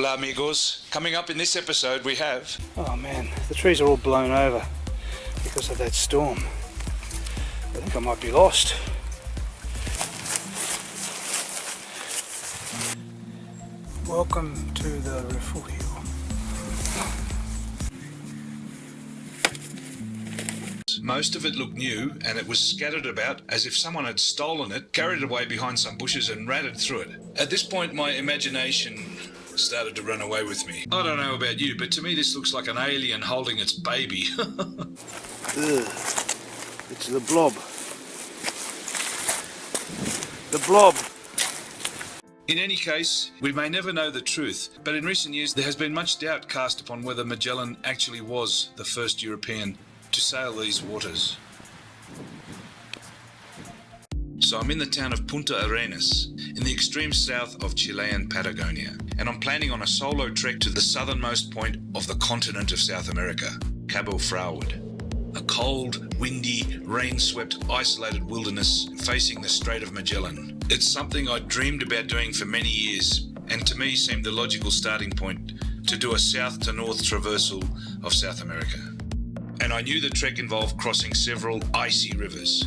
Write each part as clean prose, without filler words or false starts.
Hola amigos. Coming up in this episode we have... Oh man, the trees are all blown over because of that storm. I think I might be lost. Welcome to the refugio. Most of it looked new and it was scattered about as if someone had stolen it, carried it away behind some bushes and ratted through it. At this point my imagination started to run away with me. I don't know about you, but to me this looks like an alien holding its baby. Ugh. It's the blob. The blob. In any case, we may never know the truth, but in recent years there has been much doubt cast upon whether Magellan actually was the first European to sail these waters. So I'm in the town of Punta Arenas, in the extreme south of Chilean Patagonia, and I'm planning on a solo trek to the southernmost point of the continent of South America, Cabo Froward. A cold, windy, rain-swept, isolated wilderness facing the Strait of Magellan. It's something I'd dreamed about doing for many years, and to me seemed the logical starting point to do a south to north traversal of South America. And I knew the trek involved crossing several icy rivers.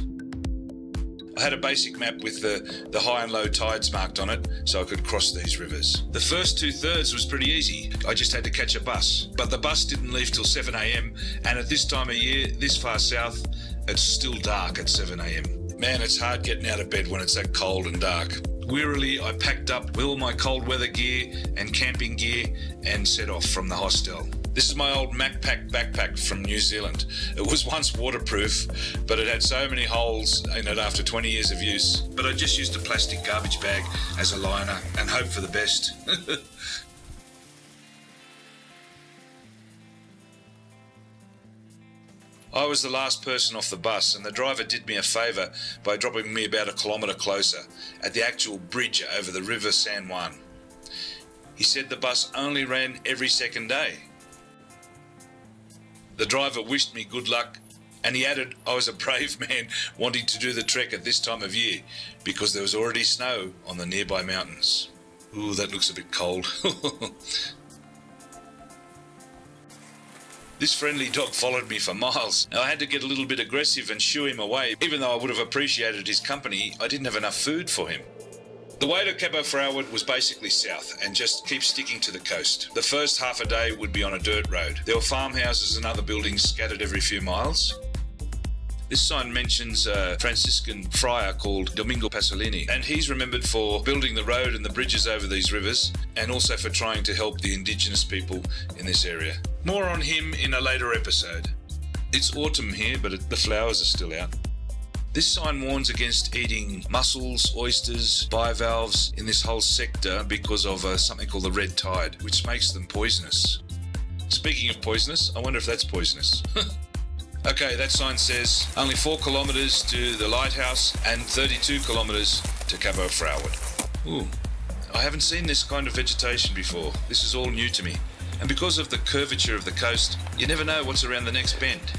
I had a basic map with the high and low tides marked on it so I could cross these rivers. The first 2/3 was pretty easy. I just had to catch a bus. But the bus didn't leave till 7 a.m. and at this time of year, this far south, it's still dark at 7 a.m. Man, it's hard getting out of bed when it's that cold and dark. Wearily, I packed up all my cold weather gear and camping gear and set off from the hostel. This is my old MacPack backpack from New Zealand. It was once waterproof, but it had so many holes in it after 20 years of use. But I just used a plastic garbage bag as a liner and hoped for the best. I was the last person off the bus, and the driver did me a favour by dropping me about 1 kilometre closer at the actual bridge over the River San Juan. He said the bus only ran every second day. The driver wished me good luck, and he added I was a brave man wanting to do the trek at this time of year because there was already snow on the nearby mountains. Ooh, that looks a bit cold. This friendly dog followed me for miles. I had to get a little bit aggressive and shoo him away. Even though I would have appreciated his company, I didn't have enough food for him. The way to Cabo Froward was basically south and just keep sticking to the coast. The first half a day would be on a dirt road. There were farmhouses and other buildings scattered every few miles. This sign mentions a Franciscan friar called Domingo Pasolini, and he's remembered for building the road and the bridges over these rivers, and also for trying to help the indigenous people in this area. More on him in a later episode. It's autumn here, but the flowers are still out. This sign warns against eating mussels, oysters, bivalves in this whole sector because of something called the red tide, which makes them poisonous. Speaking of poisonous, I wonder if that's poisonous. Okay, that sign says only 4 kilometres to the lighthouse and 32 kilometres to Cabo Froward. Ooh, I haven't seen this kind of vegetation before. This is all new to me. And because of the curvature of the coast, you never know what's around the next bend.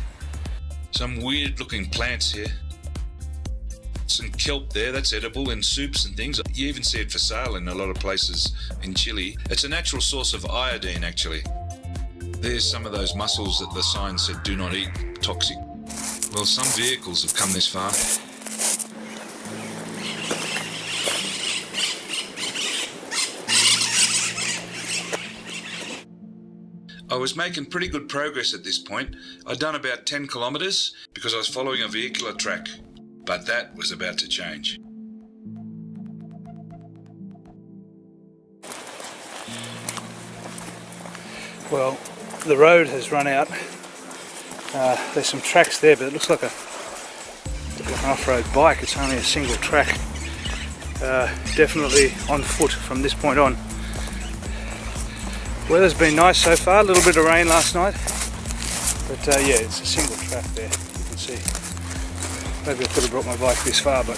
Some weird looking plants here. Some kelp there, that's edible in soups and things. You even see it for sale in a lot of places in Chile. It's a natural source of iodine, actually. There's some of those mussels that the sign said do not eat, toxic. Well, some vehicles have come this far. I was making pretty good progress at this point. I'd done about 10 kilometres because I was following a vehicular track. But that was about to change. Well, the road has run out. There's some tracks there, but it looks like an off-road bike. It's only a single track. Definitely on foot from this point on. Weather's been nice so far. A little bit of rain last night, but yeah, it's a single track there. You can see. Maybe I could have brought my bike this far, but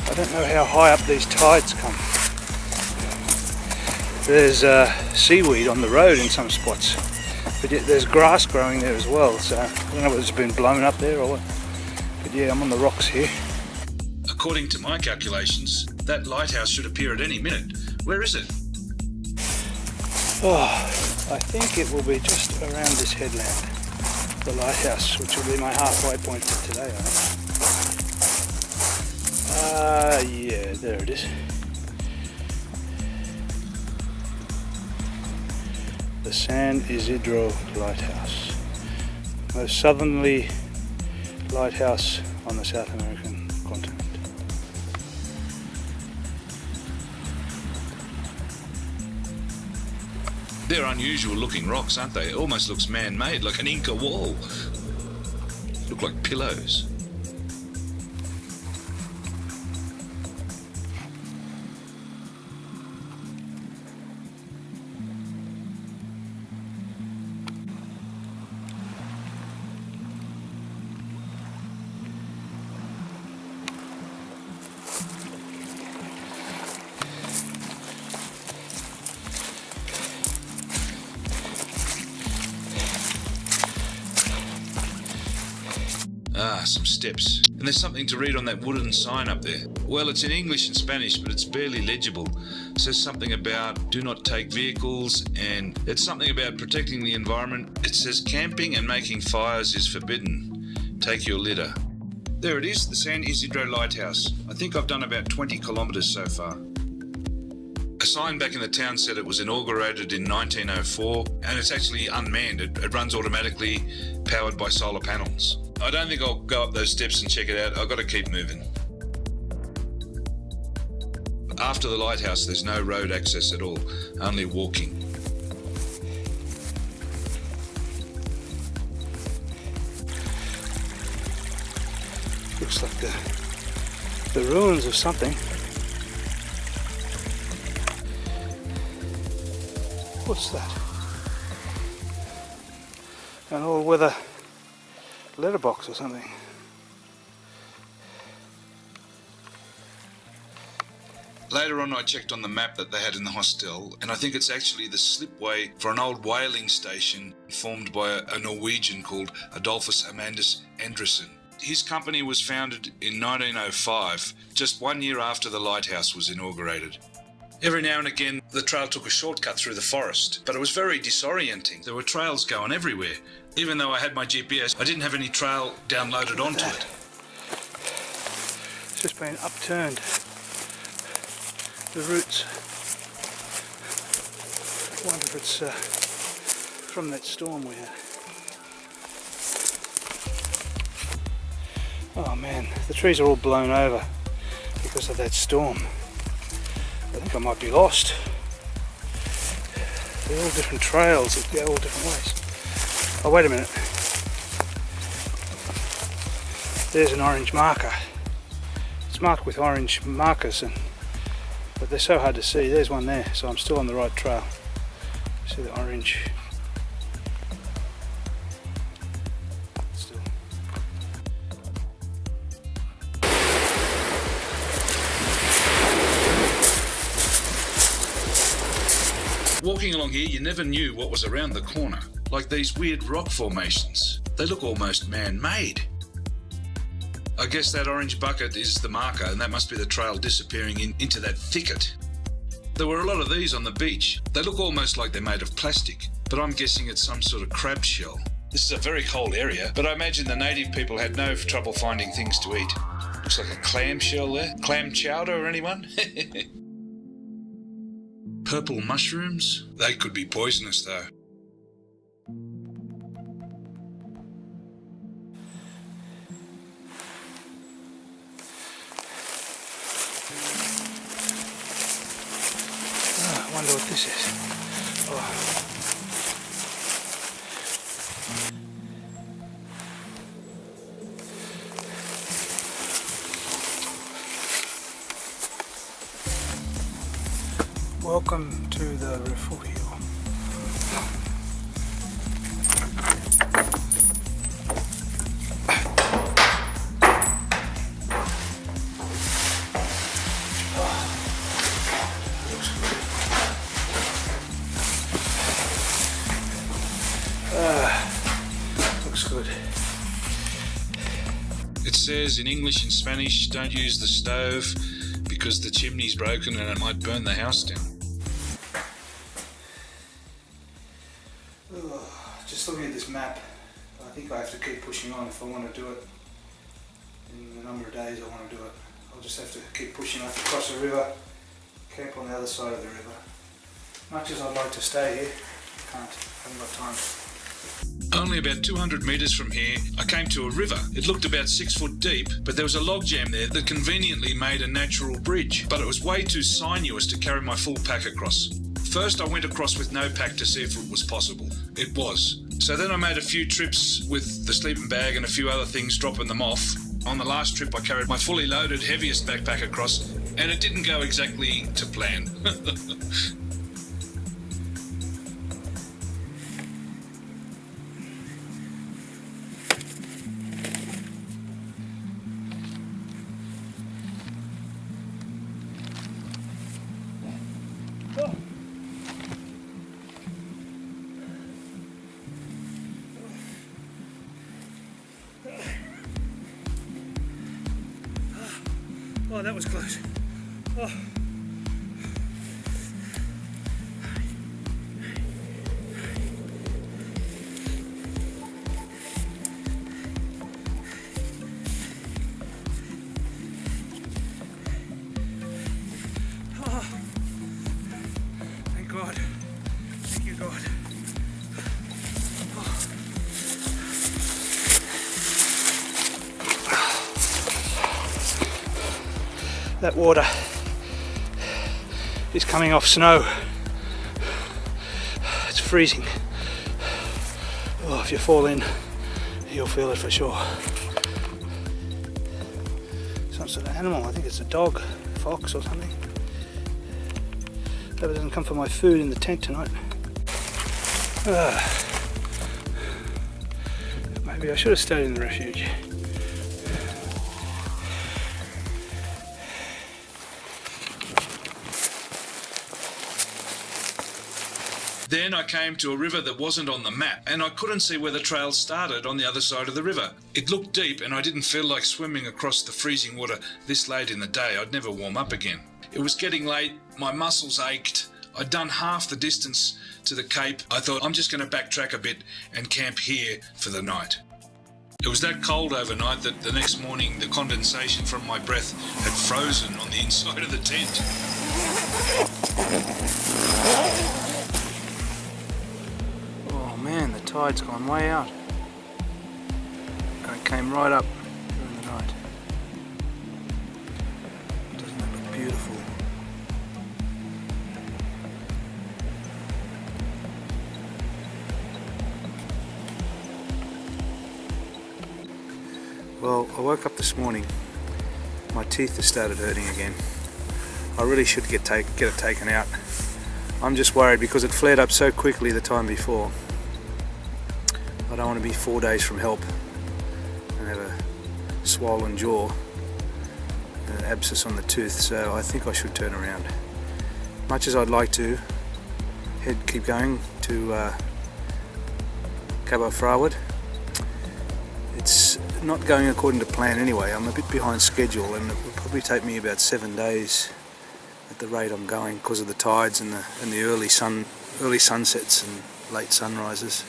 I don't know how high up these tides come. There's seaweed on the road in some spots, but yet there's grass growing there as well, so I don't know whether it's been blown up there or what. But yeah, I'm on the rocks here. According to my calculations, that lighthouse should appear at any minute. Where is it? Oh, I think it will be just around this headland, the lighthouse, which will be my halfway point for today, I think. Yeah, there it is. The San Isidro Lighthouse, most southerly lighthouse on the South American continent. They're unusual looking rocks, aren't they? It almost looks man-made, like an Inca wall. Look like pillows. Ah, some steps. And there's something to read on that wooden sign up there. Well, it's in English and Spanish, but it's barely legible. It says something about do not take vehicles, and it's something about protecting the environment. It says camping and making fires is forbidden. Take your litter. There it is, the San Isidro Lighthouse. I think I've done about 20 kilometres so far. A sign back in the town said it was inaugurated in 1904, and it's actually unmanned. It runs automatically, powered by solar panels. I don't think I'll go up those steps and check it out. I've got to keep moving. After the lighthouse, there's no road access at all, only walking. Looks like the ruins of something. What's that? An all-weather letterbox or something. Later on I checked on the map that they had in the hostel, and I think it's actually the slipway for an old whaling station formed by a Norwegian called Adolphus Amandus Andresen. His company was founded in 1905, just 1 year after the lighthouse was inaugurated. Every now and again the trail took a shortcut through the forest, but it was very disorienting. There were trails going everywhere. Even though I had my GPS, I didn't have any trail downloaded onto it. It's just been upturned. The roots. I wonder if it's from that storm we had. Oh man, the trees are all blown over because of that storm. I think I might be lost. They're all different trails that go all different ways. Oh, wait a minute. There's an orange marker. It's marked with orange markers, but they're so hard to see. There's one there, so I'm still on the right trail. See the orange? Still. Walking along here, you never knew what was around the corner. Like these weird rock formations. They look almost man-made. I guess that orange bucket is the marker, and that must be the trail disappearing into that thicket. There were a lot of these on the beach. They look almost like they're made of plastic, but I'm guessing it's some sort of crab shell. This is a very cold area, but I imagine the native people had no trouble finding things to eat. Looks like a clam shell there. Clam chowder, anyone? Purple mushrooms? They could be poisonous though. I wonder what this is. Oh. Welcome to the refugio. Looks good. It says in English and Spanish, don't use the stove because the chimney's broken and it might burn the house down. just looking at this map, I think I have to keep pushing on if I want to do it in the number of days I want to do it. I'll just have to keep pushing. I have to cross the river, camp on the other side of the river. Much as I'd like to stay here, I can't. I haven't got time. Only about 200 metres from here, I came to a river. It looked about 6 foot deep, but there was a log jam there that conveniently made a natural bridge, but it was way too sinuous to carry my full pack across. First I went across with no pack to see if it was possible. It was. So then I made a few trips with the sleeping bag and a few other things, dropping them off. On the last trip I carried my fully loaded heaviest backpack across, and it didn't go exactly to plan. Oh, that was close. Oh. Oh. Thank God. Thank you, God. That water is coming off snow. It's freezing. Oh, if you fall in, you'll feel it for sure. Some sort of animal, I think it's a dog, fox or something. Hope it doesn't come for my food in the tent tonight. Maybe I should have stayed in the refuge. Then I came to a river that wasn't on the map, and I couldn't see where the trail started on the other side of the river. It looked deep, and I didn't feel like swimming across the freezing water this late in the day. I'd never warm up again. It was getting late, my muscles ached. I'd done half the distance to the Cape. I thought, I'm just going to backtrack a bit and camp here for the night. It was that cold overnight that the next morning the condensation from my breath had frozen on the inside of the tent. Man, the tide's gone way out. It came right up during the night. Doesn't that look beautiful? Well, I woke up this morning. My teeth have started hurting again. I really should get it taken out. I'm just worried because it flared up so quickly the time before. I don't want to be 4 days from help and have a swollen jaw, an abscess on the tooth, so I think I should turn around. Much as I'd like to keep going to Cabo Froward, it's not going according to plan anyway. I'm a bit behind schedule, and it will probably take me about 7 days at the rate I'm going because of the tides and the early sunsets and late sunrises.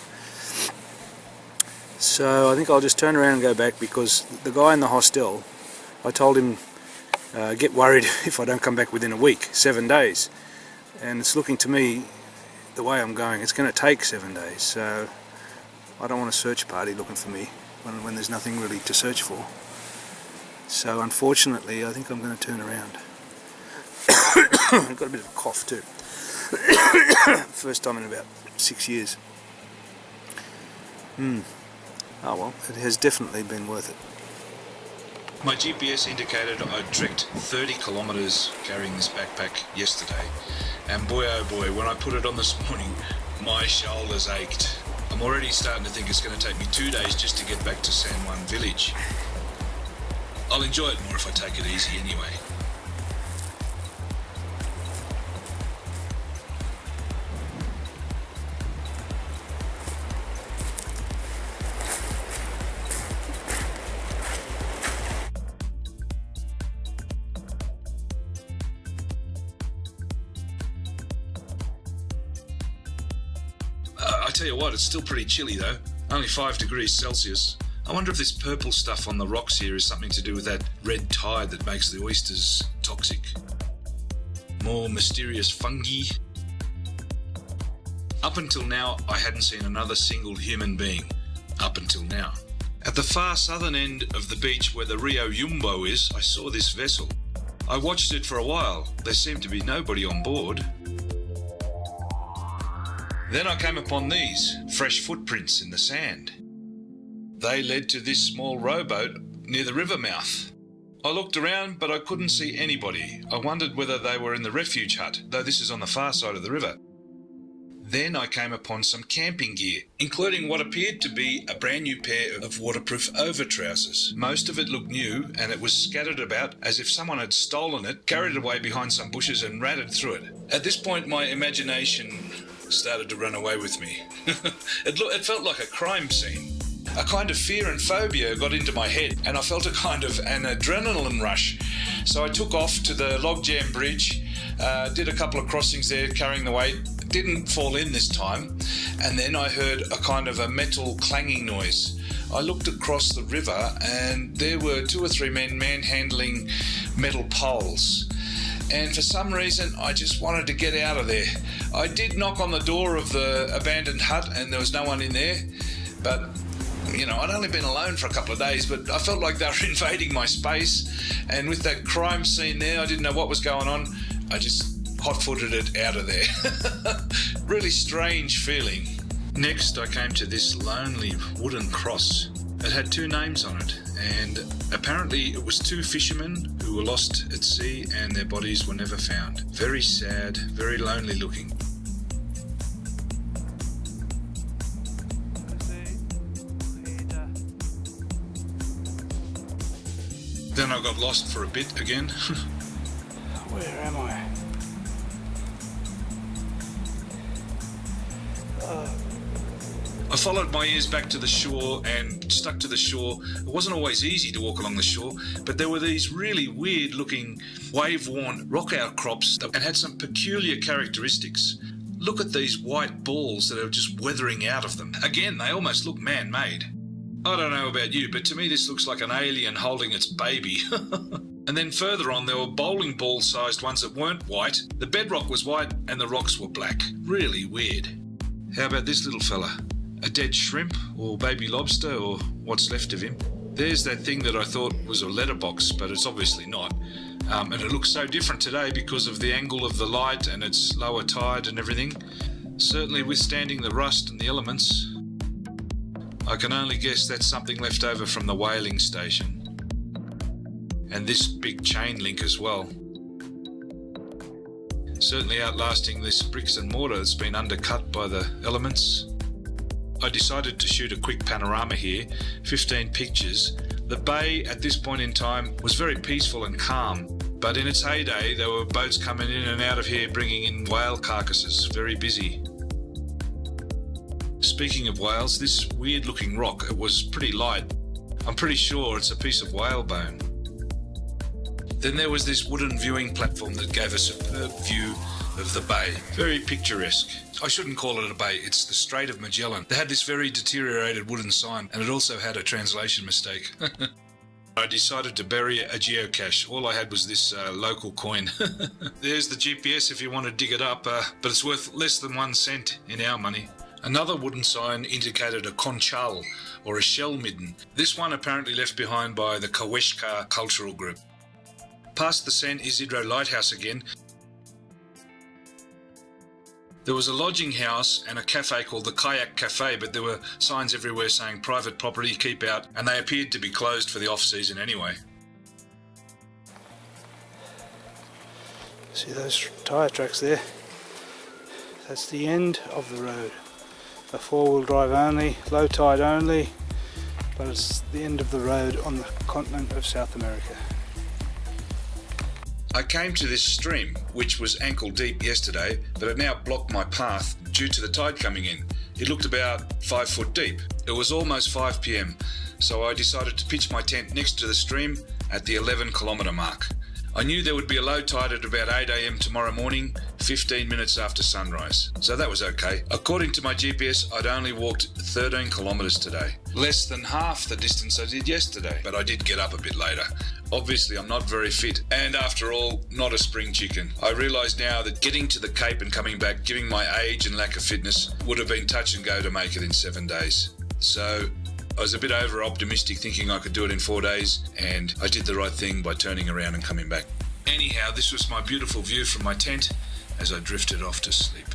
So I think I'll just turn around and go back, because the guy in the hostel, I told him get worried if I don't come back within a week, 7 days, and it's looking to me, the way I'm going, it's going to take 7 days. So I don't want a search party looking for me when there's nothing really to search for. So unfortunately I think I'm going to turn around. I've got a bit of a cough too. First time in about 6 years. Oh well, it has definitely been worth it. My GPS indicated I'd trekked 30 kilometres carrying this backpack yesterday, and boy oh boy, when I put it on this morning, my shoulders ached. I'm already starting to think it's going to take me 2 days just to get back to San Juan village. I'll enjoy it more if I take it easy anyway. I tell you what, it's still pretty chilly though. Only 5 degrees Celsius. I wonder if this purple stuff on the rocks here is something to do with that red tide that makes the oysters toxic. More mysterious fungi. Up until now, I hadn't seen another single human being. Up until now. At the far southern end of the beach where the Rio Jumbo is, I saw this vessel. I watched it for a while. There seemed to be nobody on board. Then I came upon these, fresh footprints in the sand. They led to this small rowboat near the river mouth. I looked around, but I couldn't see anybody. I wondered whether they were in the refuge hut, though this is on the far side of the river. Then I came upon some camping gear, including what appeared to be a brand new pair of waterproof overtrousers. Most of it looked new, and it was scattered about as if someone had stolen it, carried it away behind some bushes and ratted through it. At this point, my imagination started to run away with me. It felt like a crime scene. A kind of fear and phobia got into my head, and I felt a kind of an adrenaline rush. So I took off to the logjam bridge, did a couple of crossings there carrying the weight, didn't fall in this time, and then I heard a kind of a metal clanging noise. I looked across the river and there were 2 or 3 men manhandling metal poles. And for some reason, I just wanted to get out of there. I did knock on the door of the abandoned hut and there was no one in there, but you know, I'd only been alone for a couple of days, but I felt like they were invading my space, and with that crime scene there, I didn't know what was going on. I just hot-footed it out of there. Really strange feeling. Next, I came to this lonely wooden cross. It had 2 names on it, and apparently it was 2 fishermen who were lost at sea and their bodies were never found. Very sad, very lonely looking. Then I got lost for a bit again. Where am I? I followed my ears back to the shore and stuck to the shore. It wasn't always easy to walk along the shore, but there were these really weird looking wave-worn rock outcrops and had some peculiar characteristics. Look at these white balls that are just weathering out of them. Again, they almost look man-made. I don't know about you, but to me this looks like an alien holding its baby. And then further on, there were bowling ball-sized ones that weren't white. The bedrock was white and the rocks were black. Really weird. How about this little fella? A dead shrimp or baby lobster or what's left of him? There's that thing that I thought was a letterbox, but it's obviously not. And it looks so different today because of the angle of the light and its lower tide and everything. Certainly withstanding the rust and the elements. I can only guess that's something left over from the whaling station. And this big chain link as well. Certainly outlasting this bricks and mortar that's been undercut by the elements. I decided to shoot a quick panorama here, 15 pictures. The bay at this point in time was very peaceful and calm, but in its heyday there were boats coming in and out of here bringing in whale carcasses, very busy. Speaking of whales, this weird looking rock, it was pretty light. I'm pretty sure it's a piece of whale bone. Then there was this wooden viewing platform that gave a superb view of the bay. Very picturesque. I shouldn't call it a bay, it's the Strait of Magellan. They had this very deteriorated wooden sign and it also had a translation mistake. I decided to bury a geocache. All I had was this local coin. There's the GPS if you want to dig it up, but it's worth less than 1 cent in our money. Another wooden sign indicated a conchal, or a shell midden. This one apparently left behind by the Kaweshka cultural group. Past the San Isidro Lighthouse again, there was a lodging house and a cafe called the Kayak Cafe, but there were signs everywhere saying private property, keep out, and they appeared to be closed for the off-season anyway. See those tyre tracks there? That's the end of the road. A 4-wheel drive only, low tide only, but it's the end of the road on the continent of South America. I came to this stream, which was ankle deep yesterday, but it now blocked my path due to the tide coming in. It looked about 5 foot deep. It was almost 5 p.m, so I decided to pitch my tent next to the stream at the 11 kilometre mark. I knew there would be a low tide at about 8 a.m. tomorrow morning, 15 minutes after sunrise. So that was okay. According to my GPS, I'd only walked 13 kilometres today. Less than half the distance I did yesterday, but I did get up a bit later. Obviously, I'm not very fit, and after all, not a spring chicken. I realise now that getting to the Cape and coming back, given my age and lack of fitness, would have been touch and go to make it in 7 days. So I was a bit over-optimistic thinking I could do it in 4 days, and I did the right thing by turning around and coming back. Anyhow, this was my beautiful view from my tent as I drifted off to sleep.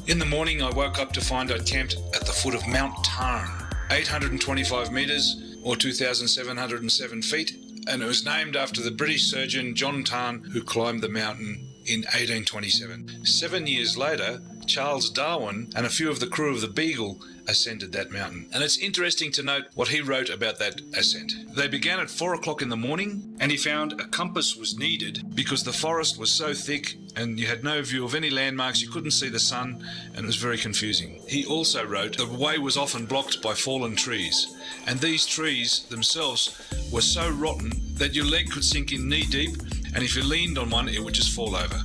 In the morning, I woke up to find I'd camped at the foot of Mount Tarn, 825 metres or 2,707 feet, and it was named after the British surgeon John Tarn, who climbed the mountain in 1827. 7 years later, Charles Darwin and a few of the crew of the Beagle ascended that mountain. And it's interesting to note what he wrote about that ascent. They began at 4 o'clock in the morning, and he found a compass was needed because the forest was so thick and you had no view of any landmarks, you couldn't see the sun, and it was very confusing. He also wrote the way was often blocked by fallen trees, and these trees themselves were so rotten that your leg could sink in knee deep, and if you leaned on one, it would just fall over.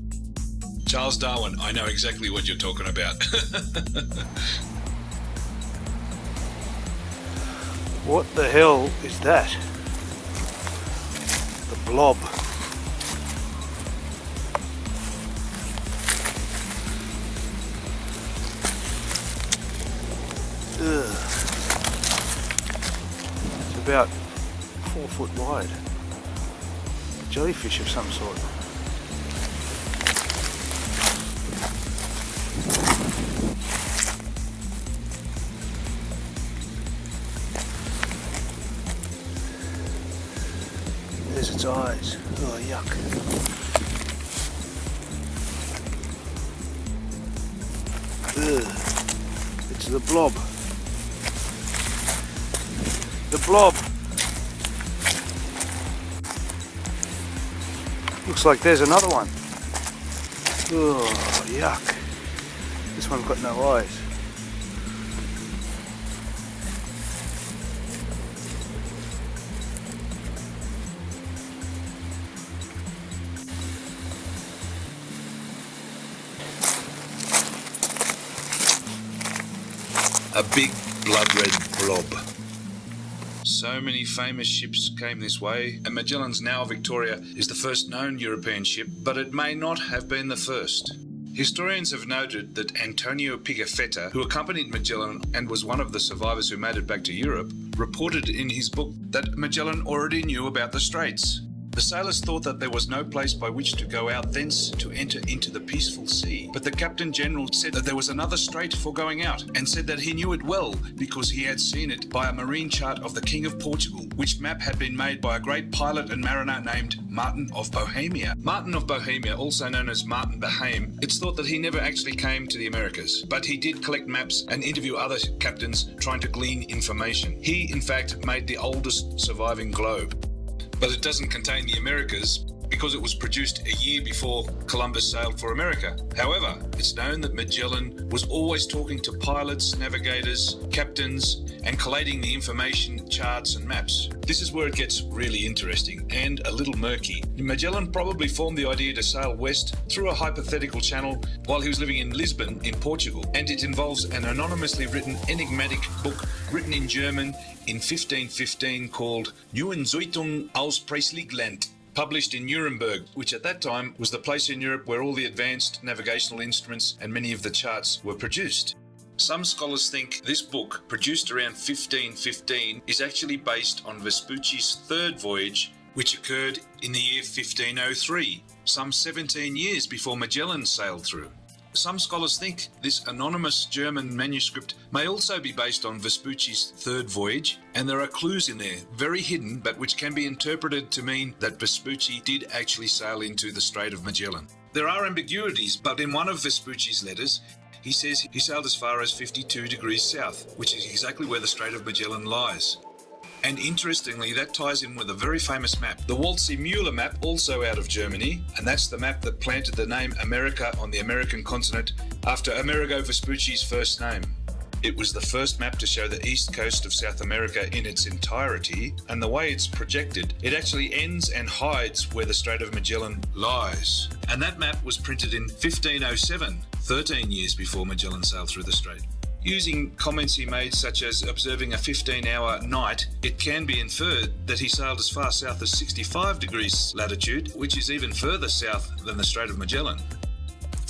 Charles Darwin, I know exactly what you're talking about. What the hell is that? The blob. Ugh. It's about 4 foot wide. A jellyfish of some sort. There's its eyes. Oh, yuck. Ugh. It's the blob. The blob. Looks like there's another one. Oh, yuck. This one's got no eyes. A big blood-red blob. So many famous ships came this way, and Magellan's now Victoria is the first known European ship, but it may not have been the first. Historians have noted that Antonio Pigafetta, who accompanied Magellan and was one of the survivors who made it back to Europe, reported in his book that Magellan already knew about the straits. The sailors thought that there was no place by which to go out thence to enter into the peaceful sea. But the Captain General said that there was another strait for going out, and said that he knew it well because he had seen it by a marine chart of the King of Portugal, which map had been made by a great pilot and mariner named Martin of Bohemia. Martin of Bohemia, also known as Martin Bahame, it's thought that he never actually came to the Americas, but he did collect maps and interview other captains trying to glean information. He, in fact, made the oldest surviving globe. But it doesn't contain the Americas because it was produced a year before Columbus sailed for America. However, it's known that Magellan was always talking to pilots, navigators, captains, and collating the information, charts and maps. This is where it gets really interesting and a little murky. Magellan probably formed the idea to sail west through a hypothetical channel while he was living in Lisbon in Portugal, and it involves an anonymously written enigmatic book written in German in 1515 called Neuen Zeitung aus Preisligland, published in Nuremberg, which at that time was the place in Europe where all the advanced navigational instruments and many of the charts were produced. Some scholars think this book, produced around 1515, is actually based on Vespucci's third voyage, which occurred in the year 1503, some 17 years before Magellan sailed through. Some scholars think this anonymous German manuscript may also be based on Vespucci's third voyage, and there are clues in there, very hidden, but which can be interpreted to mean that Vespucci did actually sail into the Strait of Magellan. There are ambiguities, but in one of Vespucci's letters, he says he sailed as far as 52 degrees south, which is exactly where the Strait of Magellan lies. And interestingly, that ties in with a very famous map, the Waldsee-Muller map, also out of Germany, and that's the map that planted the name America on the American continent after Amerigo Vespucci's first name. It was the first map to show the east coast of South America in its entirety, and the way it's projected, it actually ends and hides where the Strait of Magellan lies. And that map was printed in 1507, 13 years before Magellan sailed through the strait. Using comments he made, such as observing a 15-hour night, it can be inferred that he sailed as far south as 65 degrees latitude, which is even further south than the Strait of Magellan.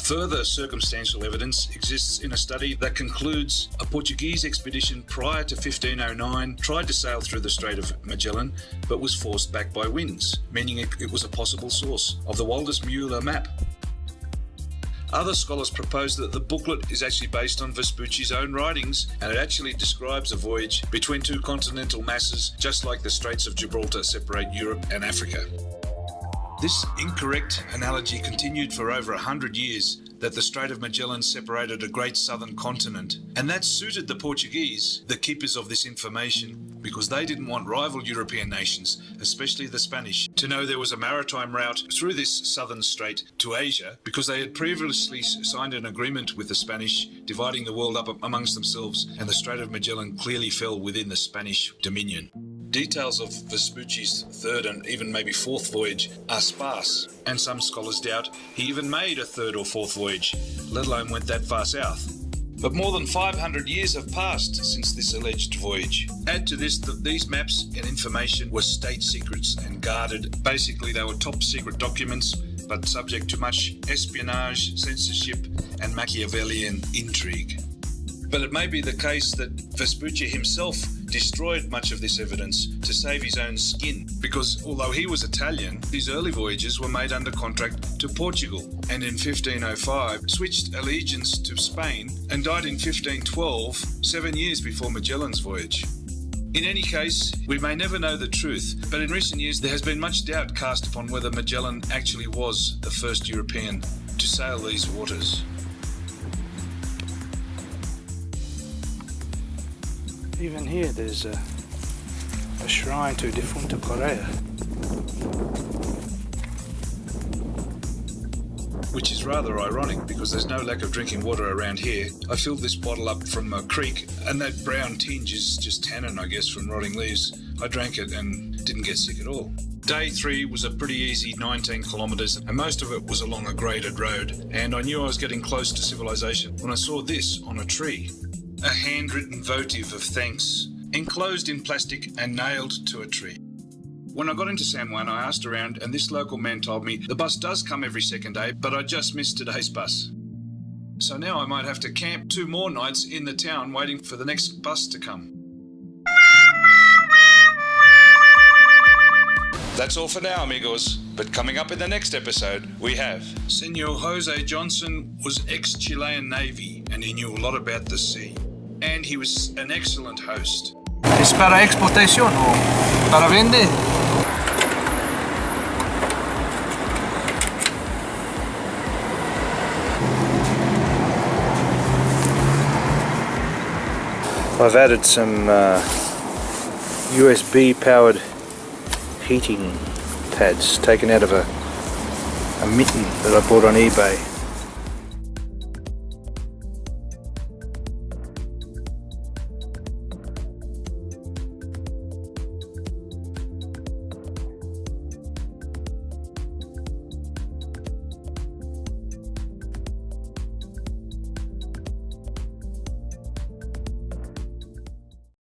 Further circumstantial evidence exists in a study that concludes a Portuguese expedition prior to 1509 tried to sail through the Strait of Magellan but was forced back by winds, meaning it was a possible source of the Walders-Mueller map. Other scholars propose that the booklet is actually based on Vespucci's own writings, and it actually describes a voyage between two continental masses, just like the Straits of Gibraltar separate Europe and Africa. This incorrect analogy continued for over 100 years, that the Strait of Magellan separated a great southern continent, and that suited the Portuguese, the keepers of this information, because they didn't want rival European nations, especially the Spanish, to know there was a maritime route through this southern strait to Asia, because they had previously signed an agreement with the Spanish, dividing the world up amongst themselves, and the Strait of Magellan clearly fell within the Spanish dominion. Details of Vespucci's third and even maybe fourth voyage are sparse, and some scholars doubt he even made a third or fourth voyage, let alone went that far south. But more than 500 years have passed since this alleged voyage. Add to this that these maps and information were state secrets and guarded. Basically, they were top secret documents, but subject to much espionage, censorship, and Machiavellian intrigue. But it may be the case that Vespucci himself destroyed much of this evidence to save his own skin, because although he was Italian, his early voyages were made under contract to Portugal, and in 1505 switched allegiance to Spain and died in 1512, 7 years before Magellan's voyage. In any case, we may never know the truth, but in recent years there has been much doubt cast upon whether Magellan actually was the first European to sail these waters. Even here there's a shrine to Defunto Correa. Which is rather ironic because there's no lack of drinking water around here. I filled this bottle up from a creek, and that brown tinge is just tannin, I guess, from rotting leaves. I drank it and didn't get sick at all. Day 3 was a pretty easy 19 kilometres, and most of it was along a graded road, and I knew I was getting close to civilization when I saw this on a tree. A handwritten votive of thanks, enclosed in plastic and nailed to a tree. When I got into San Juan, I asked around, and this local man told me the bus does come every second day, but I just missed today's bus. So now I might have to camp 2 more nights in the town waiting for the next bus to come. That's all for now, amigos. But coming up in the next episode, we have Senor Jose Johnson was ex-Chilean Navy, and he knew a lot about the sea. And he was an excellent host. ¿Es para exportación o para vender? I've added some USB powered heating pads taken out of a mitten that I bought on eBay.